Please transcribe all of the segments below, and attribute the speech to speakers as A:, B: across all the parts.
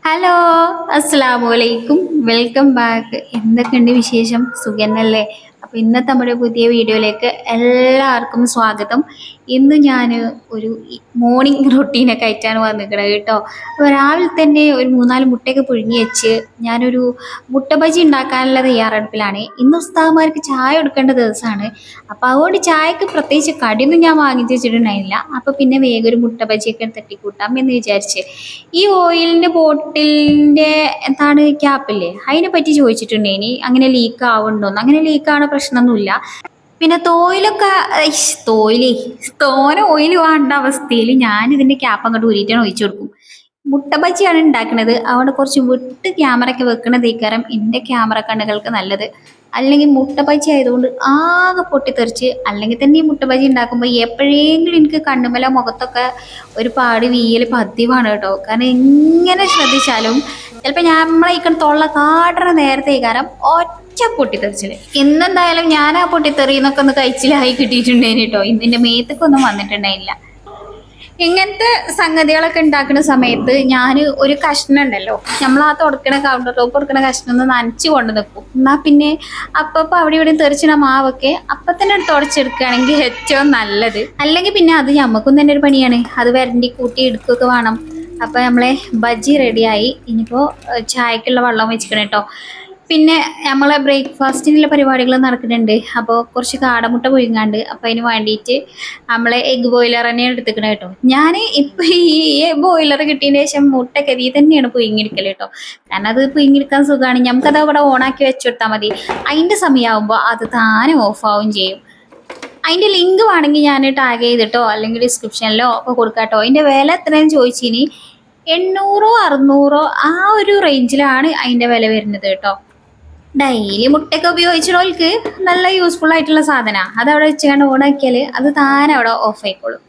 A: Hello, അസ്സലാമു അലൈക്കും. Welcome back. എന്തൊക്കെയുണ്ട് വിശേഷം? സുഖന്നല്ലേ? അപ്പോൾ ഇന്നത്തെ നമ്മുടെ പുതിയ വീഡിയോയിലേക്ക് എല്ലാവർക്കും സ്വാഗതം. ഇന്ന് ഞാൻ ഒരു മോർണിംഗ് റൊട്ടീനൊക്കെ ആയിട്ടാണ് വന്നിരിക്കുന്നത് കേട്ടോ. അപ്പോൾ രാവിലെ തന്നെ ഒരു 3-4 മുട്ടയൊക്കെ പുഴുങ്ങി വെച്ച് ഞാനൊരു മുട്ട ബജി ഉണ്ടാക്കാനുള്ള തയ്യാറെടുപ്പിലാണ്. ഇന്ന് ഉസ്താദ്മാർക്ക് ചായ കൊടുക്കേണ്ട ദിവസമാണ്. അപ്പോൾ അതുകൊണ്ട് ചായക്ക് പ്രത്യേകിച്ച് കടിയൊന്നും ഞാൻ വാങ്ങിച്ച് വെച്ചിട്ടുണ്ടായില്ല. അപ്പോൾ പിന്നെ വേഗം ഒരു മുട്ട ബജിയൊക്കെ തട്ടിക്കൂട്ടാം എന്ന് വിചാരിച്ച് ഈ ഓയിലിന്റെ ബോട്ടിലിന്റെ എന്താണ് ക്യാപ്പില്ലേ അതിനെ പറ്റി ചോദിച്ചിട്ടുണ്ടേനി അങ്ങനെ ലീക്ക് ആവുന്നുണ്ടോന്ന്. അങ്ങനെ ലീക്ക് ആവുന്ന പ്രശ്നമൊന്നുമില്ല. പിന്നെ തോയിലൊക്കെ തോയിലേ തോനെ ഓയിൽ വേണ്ട അവസ്ഥയിൽ ഞാൻ ഇതിന്റെ ക്യാപ്പ് അങ്ങോട്ട് ഊരിയിട്ടാണ് ഒഴിച്ചു കൊടുക്കും. മുട്ട ബജിയാണ് ഉണ്ടാക്കുന്നത്. അവിടെ കുറച്ച് വിട്ട് ക്യാമറ ഒക്കെ വെക്കണതേക്കാരം എൻ്റെ ക്യാമറ കണ്ണുകൾക്ക് നല്ലത്. അല്ലെങ്കിൽ മുട്ട ബജി ആയതുകൊണ്ട് ആകെ പൊട്ടിത്തെറിച്ച്, അല്ലെങ്കിൽ തന്നെ ഈ മുട്ട ബജി ഉണ്ടാക്കുമ്പോൾ എപ്പോഴെങ്കിലും എനിക്ക് കണ്ണുമല മുഖത്തൊക്കെ ഒരു പാട് വീയൽ പതിവാണ് കേട്ടോ. കാരണം എങ്ങനെ ശ്രദ്ധിച്ചാലും ചിലപ്പോൾ നമ്മളെ തൊള്ള കാട്ടണ നേരത്തെ കാരണം ഒറ്റ പൊട്ടിത്തെറിച്ചില്. ഇന്നെന്തായാലും ഞാൻ ആ പൊട്ടിത്തെറിന്നൊക്കെ ഒന്ന് കഴിച്ചിലായി കിട്ടിയിട്ടുണ്ടേന് കേട്ടോ. ഇന്നിന്റെ മേത്തേക്കൊന്നും വന്നിട്ടുണ്ടായില്ല. ഇങ്ങനത്തെ സംഗതികളൊക്കെ ഉണ്ടാക്കുന്ന സമയത്ത് ഞാൻ ഒരു കഷ്ണം ഉണ്ടല്ലോ, നമ്മൾ ആ തുടക്കണ കൗണ്ടർ ടോപ്പ് കൊടുക്കണ കഷ്ണം ഒന്ന് നനച്ച് കൊണ്ട് നിൽക്കും. എന്നാ പിന്നെ അപ്പപ്പോൾ അവിടെ ഇവിടെ തെറിച്ചിന മാവൊക്കെ അപ്പൊ തന്നെ തുടച്ചെടുക്കുകയാണെങ്കിൽ ഏറ്റവും നല്ലത്. അല്ലെങ്കിൽ പിന്നെ അത് ഞമ്മക്കും തന്നെ ഒരു പണിയാണ്. അത് വരണ്ടി കൂട്ടി എടുക്കുകയൊക്കെ വേണം. അപ്പൊ നമ്മളെ ബജ്ജി റെഡിയായി. ഇനിയിപ്പോ ചായക്കുള്ള വെള്ളം വെച്ചിക്കണം കേട്ടോ. പിന്നെ നമ്മളെ ബ്രേക്ക്ഫാസ്റ്റിനുള്ള പരിപാടികൾ നടക്കുന്നുണ്ട്. അപ്പോൾ കുറച്ച് കാടമുട്ട പുഴുങ്ങാണ്ട്, അപ്പം അതിന് വേണ്ടിയിട്ട് നമ്മളെ എഗ് ബോയിലർ തന്നെ എടുത്തിക്കണം കേട്ടോ. ഞാൻ ഇപ്പം ഈ ബോയിലർ കിട്ടിയതിന് ശേഷം മുട്ട കരി തന്നെയാണ് പുഴുങ്ങിയെടുക്കൽ കേട്ടോ. കാരണം അത് പുഴുങ്ങിയെടുക്കാൻ സുഖമാണ്. നമുക്കത് അവിടെ ഓണാക്കി വെച്ചുകൊടുത്താൽ മതി. അതിൻ്റെ സമയമാകുമ്പോൾ അത് താനെ ഓഫാവും ചെയ്യും. അതിൻ്റെ ലിങ്ക് വേണമെങ്കിൽ ഞാൻ ടാഗ് ചെയ്തിട്ടോ അല്ലെങ്കിൽ ഡിസ്ക്രിപ്ഷനിലോ ഒക്കെ കൊടുക്കാം കേട്ടോ. അതിൻ്റെ വില എത്രയെന്ന് ചോദിച്ചിനി 800-600 ആ ഒരു റേഞ്ചിലാണ് അതിൻ്റെ വില വരുന്നത് കേട്ടോ. ഡെയിലി മുട്ടയൊക്കെ ഉപയോഗിച്ചിടോൾക്ക് നല്ല യൂസ്ഫുൾ ആയിട്ടുള്ള സാധനമാണ്. അത് അവിടെ വെച്ചുകൊണ്ട് ഓണാക്കിയാൽ അത് താനെ അവിടെ ഓഫ് ആയിക്കോളും.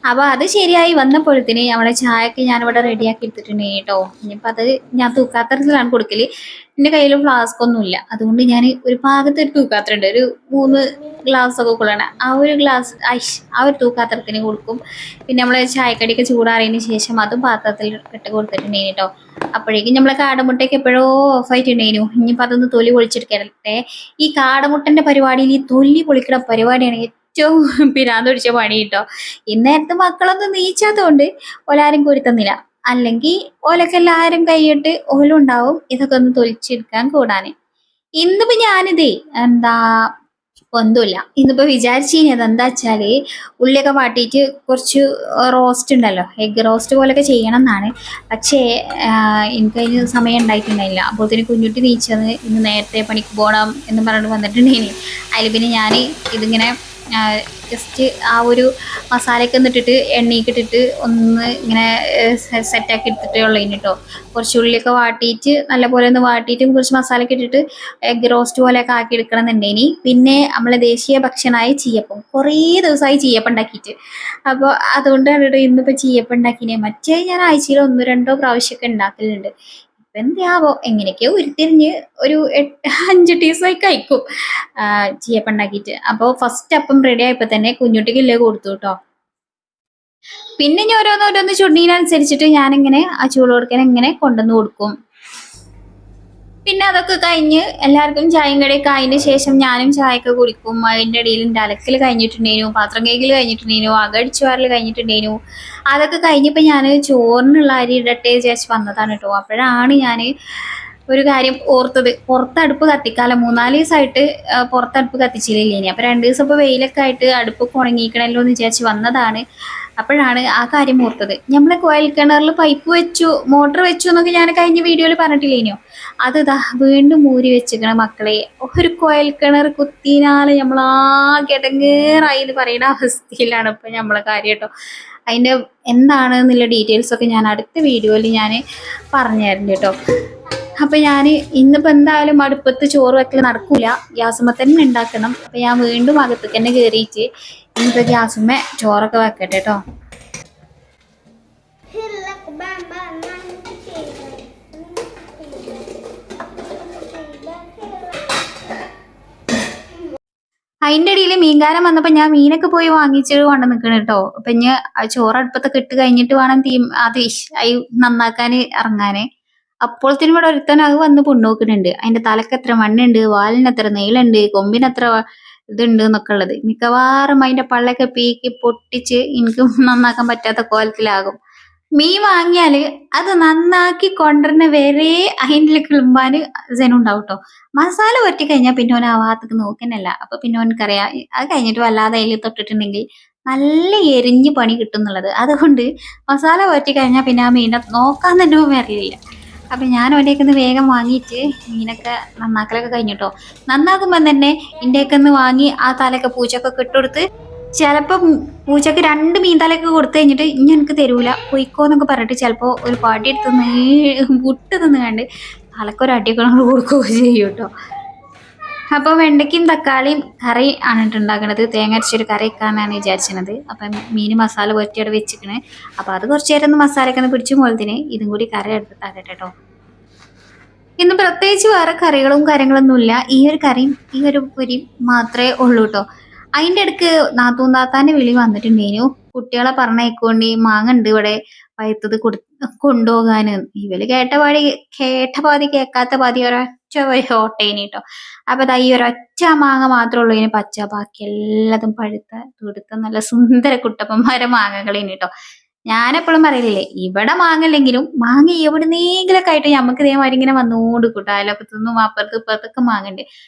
A: അപ്പോൾ അത് ശരിയായി വന്നപ്പോഴത്തേന് നമ്മുടെ ചായക്ക് ഞാനിവിടെ റെഡിയാക്കി എടുത്തിട്ടുണ്ട് കേട്ടോ. ഇനിയിപ്പോൾ അത് ഞാൻ തൂക്കാത്രത്തിലാണ് കൊടുക്കൽ. എൻ്റെ കയ്യിൽ ഫ്ലാസ്ക് ഒന്നുമില്ല. അതുകൊണ്ട് ഞാൻ ഒരു പാകത്തെ ഒരു തൂക്കാത്രമുണ്ട്, ഒരു 3 ഗ്ലാസ്സൊക്കെ കൊള്ളണ ആ ഒരു ഗ്ലാസ് ആ ഒരു തൂക്കാത്രത്തിന് കൊടുക്കും. പിന്നെ നമ്മൾ ചായക്കടിയൊക്കെ ചൂടാറിയതിന് ശേഷം അതും പാത്രത്തിൽ ഇട്ട് കൊടുത്തിട്ടുണ്ടെങ്കിൽ കേട്ടോ. അപ്പോഴേക്കും നമ്മളെ കാടമുട്ടയൊക്കെ എപ്പോഴോ ഓഫായിട്ടുണ്ടായിരുന്നു. ഇനിയിപ്പോൾ അതൊന്ന് തൊലി പൊളിച്ചെടുക്കട്ടെ. ഈ കാടമുട്ടൻ്റെ പരിപാടിയിൽ ഈ തൊലി പൊളിക്കുന്ന പരിപാടിയാണ് ഏറ്റവും പിരാന്ത് പിടിച്ച പണി കേട്ടോ. ഇന്നേരത്ത് മക്കളൊന്നും നീച്ചാത്തതുകൊണ്ട് ഓലാരും കൂടി തന്നില്ല. അല്ലെങ്കിൽ ഓലൊക്കെ എല്ലാവരും കൈയിട്ട് ഓലുണ്ടാവും ഇതൊക്കെ ഒന്ന് തൊലിച്ചെടുക്കാൻ കൂടാന്. ഇന്നിപ്പോ ഞാനിതേ എന്താ ഒന്നുമില്ല. ഇന്നിപ്പോ വിചാരിച്ചിരുന്നത് എന്താ വെച്ചാല് ഉള്ളിയൊക്കെ വാട്ടിയിട്ട് കുറച്ച് റോസ്റ്റ് ഉണ്ടല്ലോ, എഗ് റോസ്റ്റ് പോലൊക്കെ ചെയ്യണം എന്നാണ്. പക്ഷേ എനിക്കതിന് സമയം ഉണ്ടായിട്ടുണ്ടായില്ല. അപ്പോഴത്തേന് കുഞ്ഞുട്ടി നീച്ചത് ഇന്ന് നേരത്തെ പണിക്ക് പോകണം എന്ന് പറഞ്ഞിട്ട് വന്നിട്ടുണ്ടെങ്കിൽ അതിൽ പിന്നെ ഞാൻ ഇതിങ്ങനെ ജസ്റ്റ് ആ ഒരു മസാലയൊക്കെ ഇട്ടിട്ട് എണ്ണയൊക്കെ ഇട്ടിട്ട് ഒന്ന് ഇങ്ങനെ സെറ്റാക്കി എടുത്തിട്ടേ ഉള്ളൂ കേട്ടോ. കുറച്ച് ഉള്ളിയൊക്കെ വാട്ടിയിട്ട് നല്ലപോലെ ഒന്ന് വാട്ടിയിട്ടും കുറച്ച് മസാലയൊക്കെ ഇട്ടിട്ട് എഗ് റോസ്റ്റ് പോലെയൊക്കെ ആക്കി എടുക്കണം എന്നുണ്ടേനി. പിന്നെ നമ്മളെ ദേശീയ ഭക്ഷണമായ ചീയപ്പം, കുറേ ദിവസമായി ചീയപ്പം ഉണ്ടാക്കിയിട്ട്. അപ്പോൾ അതുകൊണ്ട് കണ്ടിട്ട് ഇന്നിപ്പോൾ ചീയപ്പം ഉണ്ടാക്കിനെ. മറ്റേ ഞാൻ ആഴ്ചയിൽ 1-2 പ്രാവശ്യമൊക്കെ ഉണ്ടാക്കലുണ്ട്. ഇപ്പം എന്താവോ എങ്ങനെയൊക്കെയോ ഉരുത്തിരിഞ്ഞ് ഒരു 5 ടീസായി കഴിക്കും ചീയപ്പം ഉണ്ടാക്കിയിട്ട്. അപ്പോൾ ഫസ്റ്റ് അപ്പം റെഡി ആയപ്പോൾ തന്നെ കുഞ്ഞുട്ടിക്കില്ലേ കൊടുത്തു കേട്ടോ. പിന്നെ ഞാൻ ഓരോന്നോരോന്ന് ചുണ്ണീനനുസരിച്ചിട്ട് ഞാനിങ്ങനെ ആ ചൂട് കൊടുക്കാൻ ഇങ്ങനെ കൊണ്ടുവന്ന് കൊടുക്കും. പിന്നെ അതൊക്കെ കഴിഞ്ഞ് എല്ലാവർക്കും ചായയും കടിയൊക്കെ ആയതിന് ശേഷം ഞാനും ചായയൊക്കെ കുടിക്കും. അതിൻ്റെ ഇടയിൽ എൻ്റെ അലക്കൽ കഴിഞ്ഞിട്ടുണ്ടേനു, പാത്രം കഴുകൽ കഴിഞ്ഞിട്ടുണ്ടേനു, അകടിച്ചു വാരൽ കഴിഞ്ഞിട്ടുണ്ടേനു. അതൊക്കെ കഴിഞ്ഞപ്പോൾ ഞാൻ ചോറിനുള്ള അരി ഇടട്ടെ വിചാരിച്ച് വന്നതാണ് കേട്ടോ. അപ്പോഴാണ് ഞാൻ ഒരു കാര്യം ഓർത്തത്. പുറത്തടുപ്പ് കത്തിക്കാലോ, 3-4 ദിവസമായിട്ട് പുറത്തടുപ്പ് കത്തിച്ചില്ലേനി. അപ്പോൾ 2 ദിവസം ഇപ്പോൾ വെയിലൊക്കെ ആയിട്ട് അടുപ്പ് ഉണങ്ങിക്കണല്ലോ എന്ന് വിചാരിച്ച് വന്നതാണ്. അപ്പോഴാണ് ആ കാര്യം ഓർത്തത്. നമ്മളെ കോയൽ കിണറിൽ പൈപ്പ് വെച്ചു, മോട്ടർ വെച്ചു എന്നൊക്കെ ഞാൻ കഴിഞ്ഞ വീഡിയോയിൽ പറഞ്ഞിട്ടില്ലേനോ. അത് ഇതാ വീണ്ടും മൂരി വെച്ചിരിക്കണ മക്കളെ. ഒരു കോയൽ കിണർ കുത്തിനാല് നമ്മളാകെ ഇടങ്ങേറായി എന്ന് പറയുന്ന അവസ്ഥയിലാണ് ഇപ്പം നമ്മളെ കാര്യം കേട്ടോ. അതിൻ്റെ എന്താണെന്നുള്ള ഡീറ്റെയിൽസ് ഒക്കെ ഞാൻ അടുത്ത വീഡിയോയിൽ ഞാൻ പറഞ്ഞുതരുന്നുണ്ട് കേട്ടോ. അപ്പം ഞാൻ ഇന്നിപ്പോൾ എന്തായാലും അടുപ്പത്ത് ചോറ് വെക്കൽ നടക്കൂല, ഗ്യാസുമ്മ തന്നെ ഉണ്ടാക്കണം. അപ്പം ഞാൻ വീണ്ടും അകത്തേക്ക് തന്നെ കയറിയിട്ട് ഇന്നിപ്പോൾ ഗ്യാസുമ്മ ചോറൊക്കെ വെക്കട്ടെ കേട്ടോ. അതിൻ്റെ ഇടയിൽ മീൻകാരൻ വന്നപ്പോൾ ഞാൻ മീനൊക്കെ പോയി വാങ്ങിച്ച് കൊണ്ട് നിൽക്കണം കേട്ടോ. അപ്പം ഞാൻ ചോറ് അടുപ്പത്തൊക്കെ ഇട്ട് കഴിഞ്ഞിട്ട് വേണം അത് നന്നാക്കാൻ ഇറങ്ങാനേ. അപ്പോഴത്തേനും ഇവിടെ ഒരുത്തൻ അത് വന്ന് പുണ്ണോക്കുന്നുണ്ട്. അതിന്റെ തലക്ക് എത്ര മണ്ണുണ്ട്, വാലിന് എത്ര നീളുണ്ട്, കൊമ്പിന് എത്ര ഇതുണ്ട് എന്നൊക്കെ ഉള്ളത്. മിക്കവാറും അതിന്റെ പള്ളയൊക്കെ പീക്കി പൊട്ടിച്ച് എനിക്ക് നന്നാക്കാൻ പറ്റാത്ത കോലത്തിലാകും. മീൻ വാങ്ങിയാല് അത് നന്നാക്കി കൊണ്ടുവരുന്ന വരെ അതിൻ്റെ കിളുമ്പാന് ഉണ്ടാവും കേട്ടോ. മസാല പറ്റി കഴിഞ്ഞാൽ പിന്നെ ഓൻ ആ ഭാഗത്തേക്ക് നോക്കുന്നല്ല. അപ്പൊ പിന്നെ ഓനക്കറിയാം അത് കഴിഞ്ഞിട്ട് വല്ലാതെ അതിൽ തൊട്ടിട്ടുണ്ടെങ്കിൽ നല്ല എരിഞ്ഞ് പണി കിട്ടും എന്നുള്ളത്. അതുകൊണ്ട് മസാല പറ്റി കഴിഞ്ഞാൽ പിന്നെ ആ മീനെ നോക്കാൻ തന്നെ വരലില്ല. അപ്പൊ ഞാൻ ഒരേക്കൊന്ന് വേഗം വാങ്ങിയിട്ട് മീനൊക്കെ നന്നാക്കലൊക്കെ കഴിഞ്ഞിട്ടോ. നന്നാക്കുമ്പോ തന്നെ ഇന്ത്യക്കൊന്ന് വാങ്ങി ആ തലയൊക്കെ പൂച്ചക്കൊക്കെ ഇട്ടുകൊടുത്ത് ചിലപ്പോ പൂച്ചക്ക് 2 മീൻ തലയൊക്കെ കൊടുത്തു കഴിഞ്ഞിട്ട് ഇനി എനിക്ക് തരൂല പൊയ്ക്കോന്നൊക്കെ പറഞ്ഞിട്ട് ചിലപ്പോ ഒരു പാടി എടുത്ത് വിട്ട് നിന്ന് കണ്ട് തലക്കൊരു അടിയൊക്കെ കൊടുക്കുകയൊക്കെ ചെയ്യും കേട്ടോ. അപ്പോൾ വെണ്ടയ്ക്കും തക്കാളിയും കറി ആണ് ഉണ്ടാക്കുന്നത്. തേങ്ങ അരച്ചൊരു കറി വെക്കാനാണ് വിചാരിച്ചത്. അപ്പം മീൻ മസാല പുരട്ടിയോടെ വെച്ചിക്കണ്. അപ്പോൾ അത് കുറച്ച് നേരം ഒന്ന് മസാലയൊക്കെ ഒന്ന് പിടിച്ചു പോലത്തിന് ഇതും കൂടി കറി എടുത്താക്കട്ടെ കേട്ടോ. ഇന്ന് പ്രത്യേകിച്ച് വേറെ കറികളും കാര്യങ്ങളൊന്നുമില്ല. ഈ ഒരു കറിയും ഈ ഒരു പൊരിയും മാത്രമേ ഉള്ളൂ കേട്ടോ. അതിൻ്റെ ഇടയ്ക്ക് നാത്തൂൻ താത്താൻ്റെ വിളി വന്നിട്ടുണ്ടേനു. കുട്ടികളെ പറഞ്ഞേക്കൊണ്ട് മാങ്ങ ഉണ്ട് ഇവിടെ പഴുത്തത് കൊണ്ടുപോകാന്. ഇവര് കേട്ട പാതി കേൾക്കാത്ത പാതി ഒരൊറ്റ ഓട്ടേനി കേട്ടോ. അപ്പൊ ദാ ഈ ഒരൊറ്റ മാങ്ങ മാത്രമേ ഉള്ളൂ ഇതിന് പച്ച. ബാക്കി എല്ലാതും പഴുത്ത തുടുത്ത നല്ല സുന്ദര കുട്ടപ്പന്മാരെ മാങ്ങകളേനി കേട്ടോ. ഞാനെപ്പോഴും പറയലില്ലേ, ഇവിടെ മാങ്ങല്ലെങ്കിലും മാങ്ങ എവിടുന്നെങ്കിലൊക്കെ ആയിട്ട് ഞമ്മക്ക് ഇതേമാതിരി ഇങ്ങനെ വന്നുകൊണ്ട് കൂട്ടോ. അയലൊക്കത്തൊന്നും അപ്പുറത്ത് ഇപ്പുറത്തൊക്കെ മാങ്ങണ്ട്.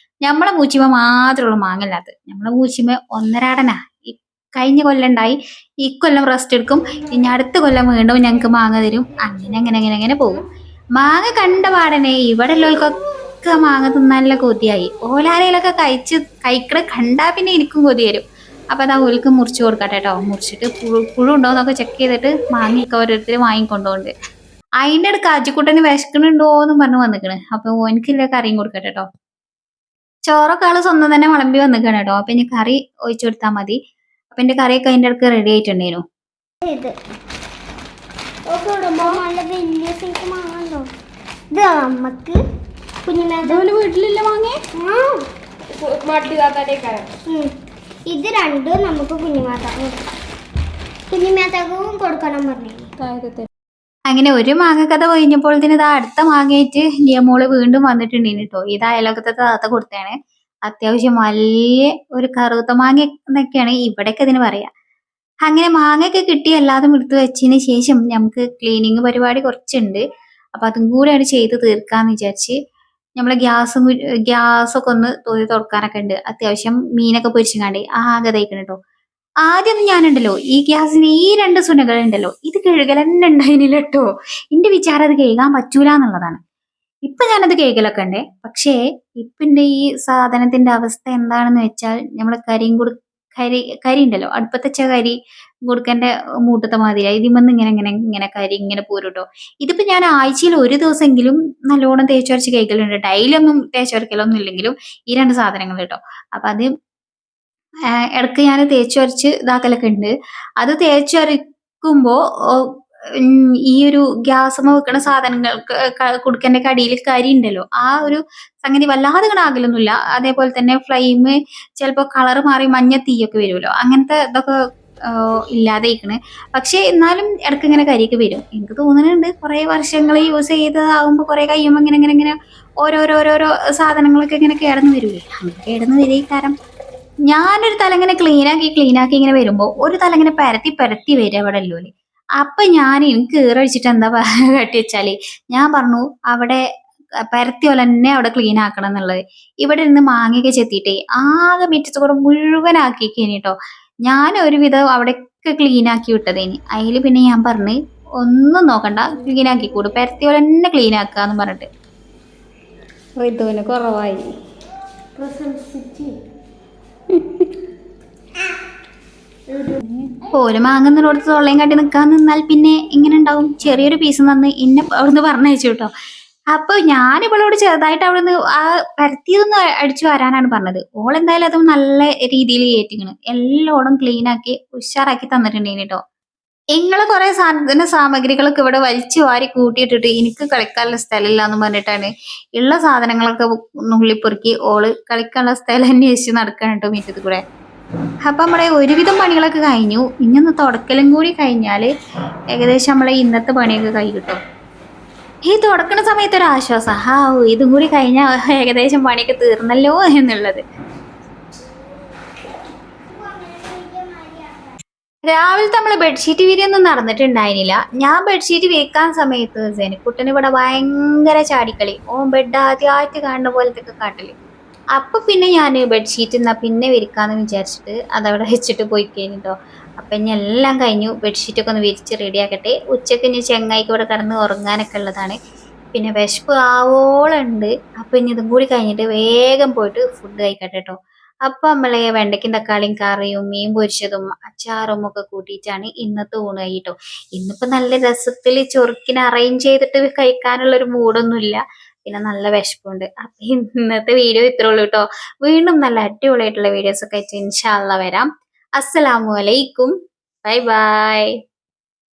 A: നമ്മളെ മൂച്ചിമ മാത്രമുള്ള മാങ്ങല്ലാത്തത്. നമ്മളെ മൂച്ചിമ ഒന്നരാടനാ. ഈ കഴിഞ്ഞ കൊല്ലം ഉണ്ടായി, ഈ കൊല്ലം റെസ്റ്റ് എടുക്കും, ഇനി അടുത്ത കൊല്ലം വീണ്ടും ഞങ്ങൾക്ക് മാങ്ങ തരും. അങ്ങനെ അങ്ങനെ അങ്ങനെ അങ്ങനെ പോകും. മാങ്ങ കണ്ട പാടനെ ഇവിടെ ഉള്ളവർക്കൊക്കെ മാങ്ങ തിന്നാനുള്ള കൊതിയായി. ഓലാരയിലൊക്കെ കഴിക്കണ കണ്ടാ പിന്നെ എനിക്കും കൊതി വരും. അപ്പൊ അതാ ഓൽക്ക് മുറിച്ച് കൊടുക്കട്ടെ കേട്ടോ. മുറിച്ചിട്ട് പുഴു ഉണ്ടോന്നൊക്കെ ചെക്ക് ചെയ്തിട്ട് മാങ്ങയൊക്കെ ഓരോരുത്തർ വാങ്ങിക്കൊണ്ടുപോണ്ട്. അതിൻ്റെ അടുത്ത് കാച്ചിക്കുട്ടന് വിശക്കണുണ്ടോന്നും പറഞ്ഞു വന്നിക്കണ്. അപ്പൊ ഓനിക്കില്ല കറിയും കൊടുക്കട്ടെ കേട്ടോ. ചോറൊക്കെ ആള് സ്വന്തം തന്നെ വിളമ്പി വന്നിക്കാണ് കേട്ടോ. അപ്പൊ ഇനി കറി ഒഴിച്ചു കൊടുത്താൽ മതി. അപ്പൊ എന്റെ കറിയൊക്കെ അതിൻ്റെ അടുക്ക് റെഡി ആയിട്ടുണ്ടേനു. വീട്ടിലില്ല വാങ്ങേ
B: ഇത് രണ്ടും നമുക്ക് കുഞ്ഞുമാതാക്കും കൊടുക്കണം പറഞ്ഞു.
A: അങ്ങനെ ഒരു മാങ്ങ കഥ കഴിഞ്ഞപ്പോൾ ഇതാ അടുത്ത മാങ്ങയായിട്ട് ലിയമോള് വീണ്ടും വന്നിട്ടുണ്ടേന് കേട്ടോ. ഇത് അയലോക്കത്തെ താത്ത കൊടുത്താണ്. അത്യാവശ്യം വലിയ ഒരു കറുത്ത മാങ്ങ എന്നൊക്കെയാണ് ഇവിടെയൊക്കെ ഇതിന് പറയാ. അങ്ങനെ മാങ്ങയൊക്കെ കിട്ടി എല്ലാതും എടുത്ത് വെച്ചതിന് ശേഷം നമുക്ക് ക്ലീനിങ് പരിപാടി കുറച്ചുണ്ട്. അപ്പൊ അതും കൂടെയാണ് ചെയ്ത് തീർക്കാന്ന് വിചാരിച്ച് നമ്മളെ ഗ്യാസൊക്കെ ഒന്ന് തോതി തുറക്കാനൊക്കെ ഉണ്ട്. അത്യാവശ്യം മീനൊക്കെ പൊരിച്ചങ്ങാണ്ട് ആകെ തയ്ക്കണം കേട്ടോ. ആദ്യമൊന്നും ഞാനുണ്ടല്ലോ ഈ ഗ്യാസിന് ഈ 2 സുനകൾ ഉണ്ടല്ലോ ഇത് കഴുകൽ തന്നെ ഉണ്ടായില്ല കേട്ടോ. എന്റെ വിചാരം അത് കഴുകാൻ പറ്റൂല എന്നുള്ളതാണ്. ഇപ്പൊ ഞാനത് കഴുകലൊക്കെ ഉണ്ടേ. പക്ഷേ ഇപ്പിന്റെ ഈ സാധനത്തിന്റെ അവസ്ഥ എന്താണെന്ന് വെച്ചാൽ നമ്മള് കരി ഉണ്ടല്ലോ അടുപ്പത്തെ കരി കൊടുക്കേണ്ട മൂട്ടത്തെ മാതിരി ഇതിമെന്ന് ഇങ്ങനെ ഇങ്ങനെ ഇങ്ങനെ കരി ഇങ്ങനെ പോരുട്ടോ. ഇതിപ്പോ ഞാൻ ആഴ്ചയിൽ ഒരു ദിവസമെങ്കിലും നല്ലോണം തേച്ചുരച്ച് കഴിക്കലുണ്ട്. ഡെയിലി ഒന്നും തേച്ചുരക്കലൊന്നും ഇല്ലെങ്കിലും ഈ 2 സാധനങ്ങൾ കേട്ടോ. അപ്പൊ അത് ഇടയ്ക്ക് ഞാൻ തേച്ചുരച്ച് ഇതാക്കലൊക്കെ ഉണ്ട്. അത് തേച്ചുരക്കുമ്പോ ഈ ഒരു ഗ്യാസുമ്മ വെക്കണ സാധനങ്ങൾക്ക് കുടുക്കന്റെ കടിയിൽ കരി ഉണ്ടല്ലോ ആ ഒരു സംഗതി വല്ലാതെ ആകലൊന്നുമില്ല. അതേപോലെ തന്നെ ഫ്ലെയിം ചിലപ്പോൾ കളർ മാറി മഞ്ഞ തീയൊക്കെ വരുമല്ലോ, അങ്ങനത്തെ ഇതൊക്കെ ഇല്ലാതെ ഇരിക്കണ്. പക്ഷെ എന്നാലും ഇടയ്ക്ക് ഇങ്ങനെ കരിയൊക്കെ വരും. എനിക്ക് തോന്നുന്നുണ്ട് കുറെ വർഷങ്ങൾ യൂസ് ചെയ്തതാകുമ്പോൾ കുറെ കഴിയുമ്പോൾ ഇങ്ങനെ ഇങ്ങനെ ഇങ്ങനെ ഓരോരോരോരോ സാധനങ്ങളൊക്കെ ഇങ്ങനെ കേടന്ന് വരൂലേ, അങ്ങനെ കേടന്ന് വരേ കാരണം ഞാനൊരു തല ഇങ്ങനെ ക്ലീനാക്കി ഇങ്ങനെ വരുമ്പോ ഒരു തല ഇങ്ങനെ പരത്തി വരിക അവിടെ അല്ലോല്. അപ്പൊ ഞാൻ എനിക്ക് കീറടിച്ചിട്ട് എന്താ കട്ടി വെച്ചാല് ഞാൻ പറഞ്ഞു അവിടെ പരത്തി പോലെ തന്നെ അവിടെ ക്ലീൻ ആക്കണം എന്നുള്ളത്. ഇവിടെ ഇരുന്ന് മാങ്ങയൊക്കെ ചെത്തിയിട്ടേ ആകെ മിറ്റത്ത് കൂടെ മുഴുവനാക്കിക്കേനി കേട്ടോ. ഞാൻ ഒരുവിധം അവിടെയൊക്കെ ക്ലീൻ ആക്കി വിട്ടതേനി. അതിൽ പിന്നെ ഞാൻ പറഞ്ഞ് ഒന്നും നോക്കണ്ട, ക്ലീൻ ആക്കിക്കൂടും, പരത്തി പോലെ തന്നെ ക്ലീൻ ആക്കാന്ന് പറഞ്ഞിട്ട് ഇതുപോലെ കുറവായി. ഓര് മാങ്ങുന്നതിനോടത്ത് തൊള്ളയും കാട്ടി നിൽക്കാൻ നിന്നാൽ പിന്നെ ഇങ്ങനെ ഉണ്ടാവും. ചെറിയൊരു പീസ് തന്ന് ഇന്നെ അവിടുന്ന് പറഞ്ഞയച്ചു കേട്ടോ. അപ്പൊ ഞാൻ ഇവളോട് ചെറുതായിട്ട് അവിടുന്ന് ആ പരത്തിയതൊന്ന് അടിച്ചു വരാനാണ് പറഞ്ഞത്. ഓളെന്തായാലും അതും നല്ല രീതിയിൽ കയറ്റിക്കണ്, എല്ലോടും ക്ലീൻ ആക്കി ഉഷാറാക്കി തന്നിട്ടുണ്ടെങ്കിൽ കേട്ടോ. ഇങ്ങള് കുറെ സാമഗ്രികളൊക്കെ ഇവിടെ വലിച്ചു വാരി കൂട്ടിയിട്ടിട്ട് എനിക്ക് കളിക്കാനുള്ള സ്ഥലമില്ല എന്ന് പറഞ്ഞിട്ടാണ് ഉള്ള സാധനങ്ങളൊക്കെ നുള്ളിപ്പൊറുക്കി ഓള് കളിക്കാനുള്ള സ്ഥലം അന്വേഷിച്ച് നടക്കണം കേട്ടോ മുറ്റത്ത് കൂടെ. അപ്പൊ നമ്മുടെ ഒരുവിധം പണികളൊക്കെ കഴിഞ്ഞു. ഇനി ഒന്ന് തുടക്കലും കൂടി കഴിഞ്ഞാല് ഏകദേശം നമ്മളെ ഇന്നത്തെ പണിയൊക്കെ കഴിയും കേട്ടോ. ഈ തുടക്കണ സമയത്ത് ഒരു ആശ്വാസം, ഇതും കൂടി കഴിഞ്ഞാൽ ഏകദേശം പണിയൊക്കെ തീർന്നല്ലോ എന്നുള്ളത്. രാവിലത്തെ നമ്മള് ബെഡ്ഷീറ്റ് വിരിയൊന്നും നടന്നിട്ടുണ്ടായിരുന്നില്ല. ഞാൻ ബെഡ്ഷീറ്റ് വിരിക്കാൻ സമയത്ത് ജനിക്കുട്ടന് ഇവിടെ ഭയങ്കര ചാടിക്കളി. ബെഡ് ആദ്യമായിട്ട് കാണുന്ന പോലത്തെ ഒക്കെ കാട്ടല്. അപ്പൊ പിന്നെ ഞാൻ ബെഡ്ഷീറ്റ് എന്നാ പിന്നെ വിരിക്കാന്ന് വിചാരിച്ചിട്ട് അതവിടെ വെച്ചിട്ട് പോയി കഴിഞ്ഞിട്ടോ. അപ്പൊ ഇനി എല്ലാം കഴിഞ്ഞു, ബെഡ്ഷീറ്റ് ഒക്കെ ഒന്ന് വിരിച്ച് റെഡിയാക്കട്ടെ. ഉച്ചക്ക് ഇനി ചെങ്ങായിക്ക് ഇവിടെ കിടന്ന് ഉറങ്ങാനൊക്കെ ഉള്ളതാണ്. പിന്നെ വിശപ്പ് ആവോളുണ്ട്. അപ്പൊ ഇനി ഇതും കൂടി കഴിഞ്ഞിട്ട് വേഗം പോയിട്ട് ഫുഡ് കഴിക്കട്ടെ കേട്ടോ. അപ്പൊ നമ്മളെ വെണ്ടയ്ക്കും തക്കാളിയും കറിയും മീൻ പൊരിച്ചതും അച്ചാറും ഒക്കെ കൂട്ടിയിട്ടാണ് ഇന്നത്തെ ഊണ് കഴിട്ടോ. ഇന്നിപ്പോ നല്ല രസത്തിൽ ചൊറുക്കിനെ അറേഞ്ച് ചെയ്തിട്ട് കഴിക്കാനുള്ള ഒരു മൂഡൊന്നുമില്ല. പിന്നെ നല്ല വിശപ്പുണ്ട്. അപ്പൊ ഇന്നത്തെ വീഡിയോ ഇത്രേ ഉള്ളൂ കേട്ടോ. വീണ്ടും നല്ല അടിപൊളിയായിട്ടുള്ള വീഡിയോസ് ഒക്കെ ആയിട്ട് ഇൻഷാ അള്ളാ വരാം. അസ്സലാമു അലൈക്കും. Bye bye.